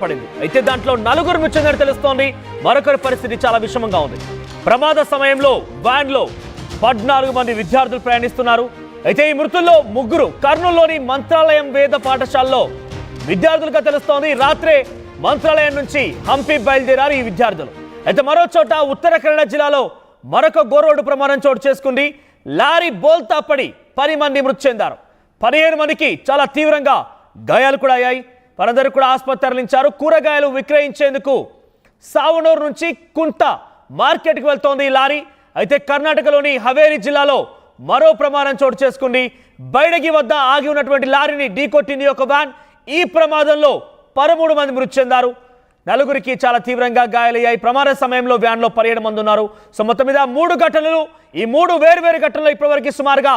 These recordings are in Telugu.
పడింది. అయితే దాంట్లో నలుగురు మృతి తెలుస్తోంది. మరొకరి పరిస్థితి చాలా విషమంగా ఉంది. ప్రమాద సమయంలో వ్యాన్ లో 14 మంది విద్యార్థులు ప్రయాణిస్తున్నారు. అయితే ఈ మృతుల్లో ముగ్గురు కర్నూలులోని మంత్రాలయం వేద పాఠశాలలో విద్యార్థులుగా తెలుస్తోంది. రాత్రే మంత్రాలయం నుంచి హంపి బయలుదేరారు ఈ విద్యార్థులు. అయితే మరో చోట ఉత్తర కన్నడ జిల్లాలో మరొక గోరోడ్డు ప్రమాదం చోటు చేసుకుంది. లారీ బోల్తా పడి 10 మంది మృతి చెందారు. 15 మందికి చాలా తీవ్రంగా గాయాలు కూడా అయ్యాయి. వారందరూ కూడా ఆసుపత్రి తరలించారు. కూరగాయలు విక్రయించేందుకు సావనూరు నుంచి కుంట మార్కెట్కి వెళ్తోంది ఈ లారీ. అయితే కర్ణాటకలోని హవేరి జిల్లాలో మరో ప్రమాదం చోటు చేసుకుంది. బైడగి వద్ద ఆగి ఉన్నటువంటి లారీని ఢీకొట్టింది ఒక వ్యాన్. ఈ ప్రమాదంలో 13 మంది మృతి చెందారు. నలుగురికి చాలా తీవ్రంగా గాయాలయ్యాయి. ప్రమాద సమయంలో వ్యాన్లో 17 మంది ఉన్నారు. సో మొత్తం మీద 3 ఘటనలు. ఈ 3 వేరు ఘటనలు ఇప్పటివరకు సుమారుగా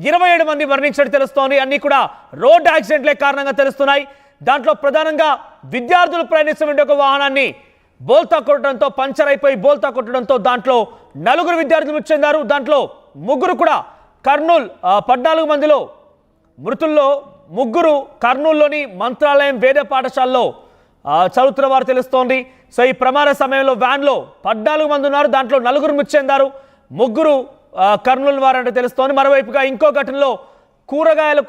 27 మంది మరణించినట్టు తెలుస్తోంది. అన్ని కూడా రోడ్ యాక్సిడెంట్లే కారణంగా తెలుస్తున్నాయి. దాంట్లో ప్రధానంగా విద్యార్థులు ప్రయాణిస్తున్న ఒక వాహనాన్ని బోల్తా కొట్టడంతో పంచర్ అయిపోయి బోల్తా కొట్టడంతో దాంట్లో 4 విద్యార్థులు మృతి చెందారు. దాంట్లో ముగ్గురు కూడా కర్నూలు 14 మందిలో మృతుల్లో ముగ్గురు కర్నూలులోని మంత్రాలయం వేద పాఠశాలలో చదువుతున్న వారు తెలుస్తోంది. సో ఈ ప్రమాద సమయంలో వ్యాన్లో 14 మంది ఉన్నారు. దాంట్లో 4 మృతి చెందారు. ముగ్గురు కర్నూలు వారంటే తెలుస్తోంది. మరోవైపుగా ఇంకో ఘటనలో కూరగాయల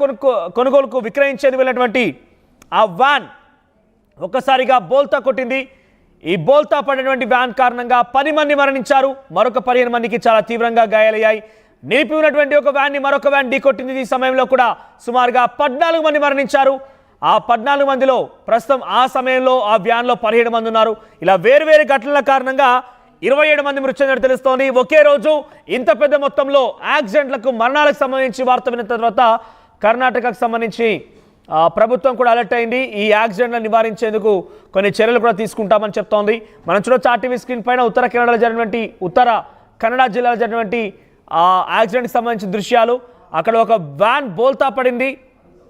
కొనుగోలుకు విక్రయించేందుకు వెళ్ళినటువంటి ఆ వ్యాన్ ఒక్కసారిగా బోల్తా కొట్టింది. ఈ బోల్తా పడినటువంటి వ్యాన్ కారణంగా 10 మంది మరణించారు. మరొక 15 మందికి చాలా తీవ్రంగా గాయాలయ్యాయి. నిలిపి ఉన్నటువంటి ఒక వ్యాన్ని మరొక వ్యాన్ ఢీకొట్టింది. ఈ సమయంలో కూడా సుమారుగా 14 మంది మరణించారు. ఆ 14 మందిలో ప్రస్తుతం ఆ సమయంలో ఆ వ్యాన్లో 17 మంది ఉన్నారు. ఇలా వేరు ఘటనల కారణంగా 27 మంది మృతి చెందినట్టు తెలుస్తోంది. ఒకే రోజు ఇంత పెద్ద మొత్తంలో యాక్సిడెంట్లకు మరణాలకు సంబంధించి వార్త విన్న తర్వాత కర్ణాటకకు సంబంధించి ప్రభుత్వం కూడా అలర్ట్ అయింది. ఈ యాక్సిడెంట్లను నివారించేందుకు కొన్ని చర్యలు కూడా తీసుకుంటామని చెప్తోంది. మనం చూడొచ్చు ఆర్టీవీ స్క్రీన్ పైన ఉత్తర కన్నడ జిల్లాలో జరిగినటువంటి యాక్సిడెంట్కి సంబంధించిన దృశ్యాలు. అక్కడ ఒక వ్యాన్ బోల్తా పడింది.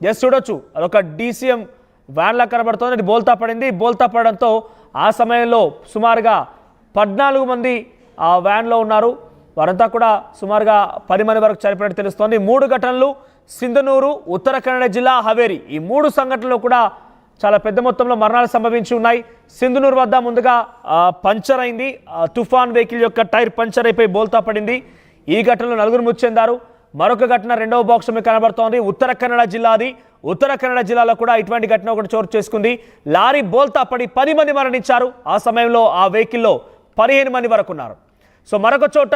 జస్ట్ చూడొచ్చు, అదొక DCM వ్యాన్లా కనబడుతుంది. అది బోల్తా పడింది. బోల్తా పడడంతో ఆ సమయంలో సుమారుగా 14 మంది ఆ వ్యాన్లో ఉన్నారు. వారంతా కూడా సుమారుగా 10 మంది వరకు చనిపోయినట్టు తెలుస్తోంది. 3 ఘటనలు సింధనూరు, ఉత్తర కన్నడ జిల్లా, హవేరి, ఈ 3 సంఘటనలు కూడా చాలా పెద్ద మొత్తంలో మరణాలు సంభవించి ఉన్నాయి. సింధనూరు వద్ద ముందుగా పంచర్ అయింది. తుఫాన్ వెహికల్ యొక్క టైర్ పంచర్ అయిపోయి బోల్తా పడింది. ఈ ఘటనలో 4 మృతి చెందారు. మరొక ఘటన రెండవ బాక్స్ మీకు కనబడుతోంది. ఉత్తర కన్నడ జిల్లాలో కూడా ఇటువంటి ఘటన ఒకటి చోటు చేసుకుంది. లారీ బోల్తా పడి 10 మంది మరణించారు. ఆ సమయంలో ఆ వెహికల్లో 15 మంది వరకు ఉన్నారు. సో మరొక చోట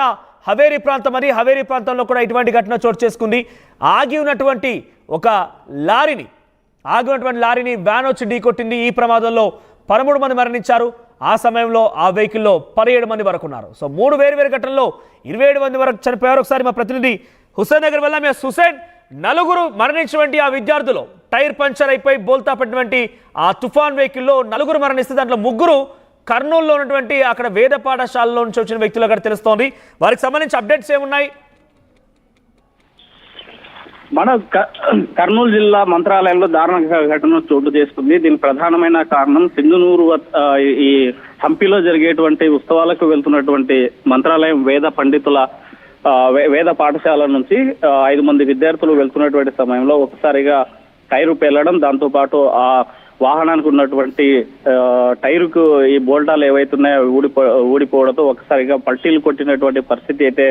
హవేరి ప్రాంతంలో కూడా ఇటువంటి ఘటన చోటు చేసుకుంది. ఆగి ఉన్నటువంటి లారీని వ్యాన్ వచ్చి ఢీకొట్టింది. ఈ ప్రమాదంలో 13 మంది మరణించారు. ఆ సమయంలో ఆ వెహికల్లో 17 మంది వరకు ఉన్నారు. సో 3 వేరు ఘటనల్లో 27 మంది వరకు చనిపోయారు. ఒకసారి మా ప్రతినిధి హుసేన్ దగ్గర వెళ్ళాం. హుసేన్, 4 మరణించినటువంటి ఆ విద్యార్థులు టైర్ పంచర్ అయిపోయి బోల్తా పడినటువంటి ఆ తుఫాన్ వెహికల్లో 4 మరణిస్తే దాంట్లో 3 కర్నూలులో ఉన్నటువంటి అక్కడ వేద పాఠశాలలో నుంచి వచ్చిన వ్యక్తులు అక్కడ తెలుస్తోంది. వారికి సంబంధించి అప్డేట్స్ ఏమున్నాయి? మన కర్నూలు జిల్లా మంత్రాలయంలో దారుణ ఘటన చోటు చేసుకుంది. దీనికి ప్రధానమైన కారణం సింధనూరు ఈ హంపిలో జరిగేటువంటి ఉత్సవాలకు వెళ్తున్నటువంటి మంత్రాలయం వేద పండితుల వేద పాఠశాల నుంచి 5 మంది విద్యార్థులు వెళ్తున్నటువంటి సమయంలో ఒకసారిగా టైరు పేలడం, దాంతో పాటు ఆ వాహనానికి ఉన్నటువంటి టైరుకు ఈ బోల్టాలు ఏవైతున్నాయో ఊడిపోవడంతో ఒకసారిగా పల్టీలు కొట్టినటువంటి పరిస్థితి అయితే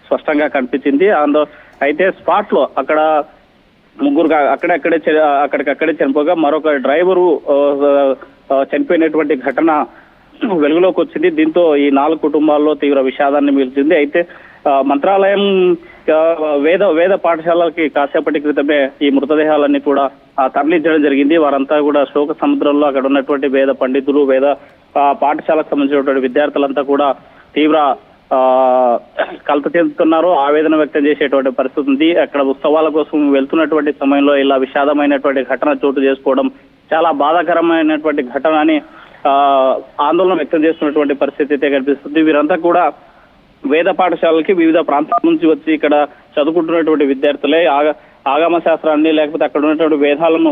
స్పష్టంగా కనిపించింది. అయితే స్పాట్ లో అక్కడ 3 అక్కడికక్కడే చనిపోగా మరొక డ్రైవరు చనిపోయినటువంటి ఘటన వెలుగులోకి వచ్చింది. దీంతో ఈ 4 కుటుంబాల్లో తీవ్ర విషాదాన్ని మిగిల్చింది. అయితే మంత్రాలయం వేద పాఠశాలకి కాసేపటి క్రితమే ఈ మృతదేహాలన్నీ కూడా తరలించడం జరిగింది. వారంతా కూడా శోక సముద్రంలో అక్కడ ఉన్నటువంటి వేద పండితులు, వేద పాఠశాలకు సంబంధించినటువంటి విద్యార్థులంతా కూడా తీవ్ర కలత చెందుతున్నారు. ఆవేదన వ్యక్తం చేసేటువంటి పరిస్థితి ఉంది. అక్కడ ఉత్సవాల కోసం వెళ్తున్నటువంటి సమయంలో ఇలా విషాదమైనటువంటి ఘటన చోటు చేసుకోవడం చాలా బాధాకరమైనటువంటి ఘటన అని ఆందోళన వ్యక్తం చేస్తున్నటువంటి పరిస్థితి అయితే కనిపిస్తుంది. వీరంతా కూడా వేద పాఠశాలకి వివిధ ప్రాంతాల నుంచి వచ్చి ఇక్కడ చదువుకుంటున్నటువంటి విద్యార్థులే. ఆగమ శాస్త్రాన్ని లేకపోతే అక్కడ ఉన్నటువంటి వేదాలను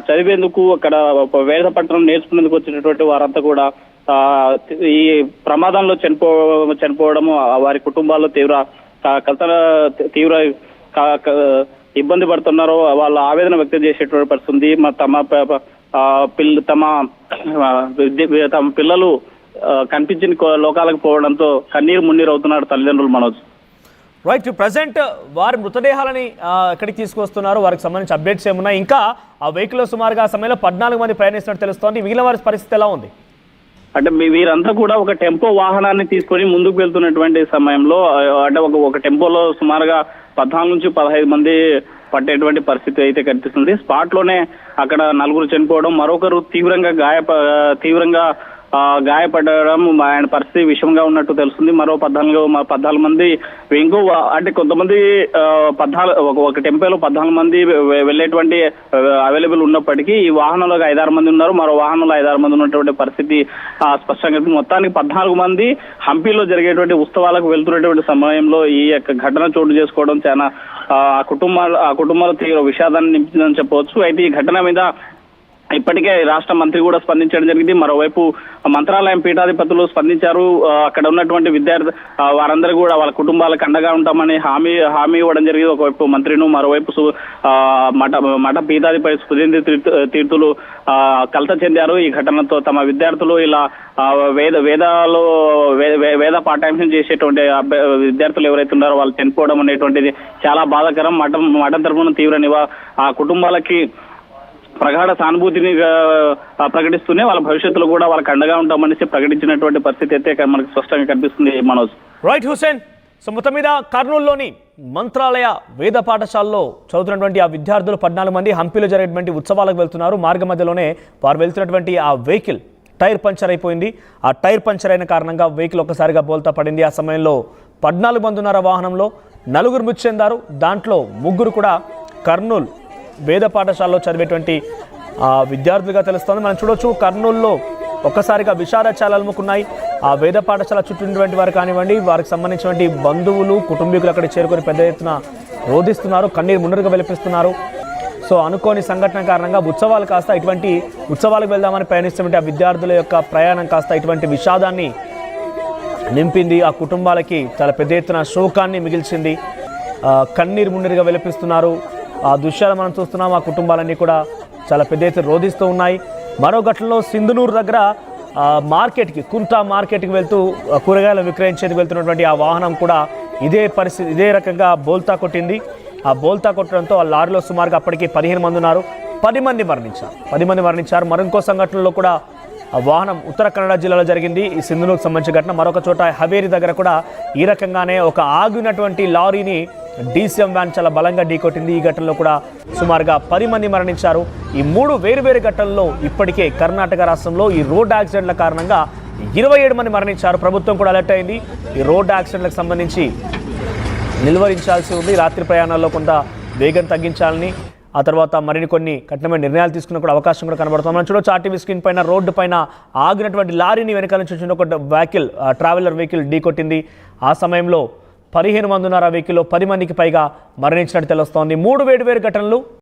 చదివేందుకు, అక్కడ వేద పట్టణం నేర్చుకునేందుకు వచ్చినటువంటి వారంతా కూడా ఈ ప్రమాదంలో చనిపోవడము వారి కుటుంబాల్లో తీవ్ర ఇబ్బంది పడుతున్నారో వాళ్ళ ఆవేదన వ్యక్తం చేసేటువంటి పరిస్థితి. తమ పిల్లలు కనిపించిన లోకాలకు పోవడంతో కన్నీరు మున్నీరు అవుతున్నారు తల్లిదండ్రులు మనోజ్. రైట్, ప్రజెంట్ వారి మృతదేహాలని ఎక్కడికి తీసుకొస్తున్నారు, వారికి సంబంధించి అప్డేట్స్ ఏమున్నాయి? ఇంకా ఆ వెహికల్లో సుమారుగా ఆ సమయంలో 14 మంది ప్రయాణిస్తున్నట్టు తెలుస్తోంది. మిగిలిన వారి పరిస్థితి ఎలా ఉంది? అంటే వీరంతా కూడా ఒక టెంపో వాహనాన్ని తీసుకొని ముందుకు వెళ్తున్నటువంటి సమయంలో అంటే ఒక టెంపోలో సుమారుగా 14 నుంచి 15 మంది పట్టేటువంటి పరిస్థితి అయితే కనిపిస్తుంది. స్పాట్ లోనే అక్కడ 4 చనిపోవడం, మరొకరు తీవ్రంగా గాయపడడం, ఆయన పరిస్థితి విషమంగా ఉన్నట్టు తెలుస్తుంది. మరో 14 మంది ఇంకో అంటే కొంతమంది ఒక టెంపోలో 14 మంది వెళ్ళేటువంటి అవైలబుల్ ఉన్నప్పటికీ ఈ వాహనంలో 5-6 మంది ఉన్నారు, మరో వాహనంలో 5-6 మంది ఉన్నటువంటి పరిస్థితి స్పష్టంగా మొత్తానికి 14 మంది హంపీలో జరిగేటువంటి ఉత్సవాలకు వెళ్తున్నటువంటి సమయంలో ఈ యొక్క ఘటన చోటు చేసుకోవడం చాలా ఆ కుటుంబాలు తీవ్ర విషాదాన్ని నింపిందని చెప్పవచ్చు. అయితే ఈ ఘటన మీద ఇప్పటికే రాష్ట్ర మంత్రి కూడా స్పందించడం జరిగింది. మరోవైపు మంత్రాలయం పీఠాధిపతులు స్పందించారు. అక్కడ ఉన్నటువంటి వారందరూ కూడా వాళ్ళ కుటుంబాలకు అండగా ఉంటామని హామీ ఇవ్వడం జరిగింది. ఒకవైపు మంత్రిను, మరోవైపు మఠ పీఠాధిపతి సుధీంద్ర తీర్థులు కలత చెందారు. ఈ ఘటనతో తమ విద్యార్థులు ఇలా వేద పాఠ్యాంశం చేసేటువంటి విద్యార్థులు ఎవరైతే ఉన్నారో వాళ్ళు చనిపోవడం అనేటువంటిది చాలా బాధాకరం. మఠం తరఫున తీవ్ర ఆ కుటుంబాలకి ప్రగాఢ సానుభూతిని ప్రకటిస్తూనే వాళ్ళ భవిష్యత్తులో కూడా వాళ్ళకి అండగా ఉంటామనేసి ప్రకటించినటువంటి పరిస్థితి అయితే మనకు స్పష్టంగా కనిపిస్తుంది మనోజ్. రైట్ హుసేన్, సో మొత్తం మీద కర్నూలులోని మంత్రాలయ వేద పాఠశాలలో చదువుతున్నటువంటి ఆ విద్యార్థులు 14 మంది హంపీలో జరిగేటువంటి ఉత్సవాలకు వెళ్తున్నారు. మార్గ మధ్యలోనే వారు వెళ్తున్నటువంటి ఆ వెహికల్ టైర్ పంచర్ అయిపోయింది. ఆ టైర్ పంచర్ అయిన కారణంగా వెహికల్ ఒక్కసారిగా బోల్తా పడింది. ఆ సమయంలో 14 మంది ఉన్నారు వాహనంలో, 4 మృతి చెందారు. దాంట్లో 3 కూడా కర్నూలు వేద పాఠశాలలో చదివేటువంటి విద్యార్థులుగా తెలుస్తోంది. మనం చూడొచ్చు కర్నూలులో ఒక్కసారిగా విషాదాలు అలుముకున్నాయి. ఆ వేద పాఠశాల చుట్టూటువంటి వారు కానివ్వండి, వారికి సంబంధించినటువంటి బంధువులు, కుటుంబీకులు అక్కడ చేరుకొని పెద్ద ఎత్తున రోధిస్తున్నారు, కన్నీరు మున్నరుగా వెలిపిస్తున్నారు. సో అనుకోని సంఘటన కారణంగా ఉత్సవాలు కాస్త ఇటువంటి ఉత్సవాలకు వెళ్దామని ప్రయాణిస్తున్నటువంటి ఆ విద్యార్థుల యొక్క ప్రయాణం కాస్త ఇటువంటి విషాదాన్ని నింపింది. ఆ కుటుంబాలకి చాలా పెద్ద ఎత్తున శోకాన్ని మిగిల్చింది. కన్నీరు మున్నరుగా వెలిపిస్తున్నారు. ఆ దృశ్యాలు మనం చూస్తున్నాం. ఆ కుటుంబాలన్నీ కూడా చాలా పెద్ద ఎత్తున రోధిస్తూ ఉన్నాయి. మరో ఘటనలో సింధునూరు దగ్గర మార్కెట్కి, కుంటా మార్కెట్కి వెళ్తూ కూరగాయలు విక్రయించేందుకు వెళ్తున్నటువంటి ఆ వాహనం కూడా ఇదే రకంగా బోల్తా కొట్టింది. ఆ బోల్తా కొట్టడంతో ఆ లారీలో సుమారుగా అప్పటికి 15 మంది ఉన్నారు, 10 మంది మరణించారు. మరింకో సంఘటనలో కూడా ఆ వాహనం ఉత్తర కన్నడ జిల్లాలో జరిగింది. ఈ సింధునూరుకు సంబంధించిన ఘటన. మరొక చోట హవేరి దగ్గర కూడా ఈ రకంగానే ఒక ఆగినటువంటి లారీని డీసీఎం వ్యాన్ చాలా బలంగా ఢీకొట్టింది. ఈ ఘటనలో కూడా సుమారుగా 10 మంది మరణించారు. ఈ 3 వేరు ఘటనల్లో ఇప్పటికే కర్ణాటక రాష్ట్రంలో ఈ రోడ్ యాక్సిడెంట్ల కారణంగా 27 మంది మరణించారు. ప్రభుత్వం కూడా అలర్ట్ అయింది. ఈ రోడ్ యాక్సిడెంట్లకు సంబంధించి నిలువరించాల్సి ఉంది. రాత్రి ప్రయాణాల్లో కొంత వేగం తగ్గించాలని, ఆ తర్వాత మరిన్ని కొన్ని కఠినమైన నిర్ణయాలు తీసుకున్న కూడా అవకాశం కూడా కనబడుతుంది. మనం చూడొచ్చు ఆర్టీవీ స్క్రీన్ పైన రోడ్డు పైన ఆగినటువంటి లారీని వెనకాల నుంచి వచ్చిన ఒక వెహికల్, ట్రావెలర్ వెహికల్ ఢీకొట్టింది. ఆ సమయంలో 15 మంది ఉన్నారు ఆ వెహికల్లో, 10 మందికి పైగా మరణించినట్టు తెలుస్తోంది. 3 వేరు ఘటనలు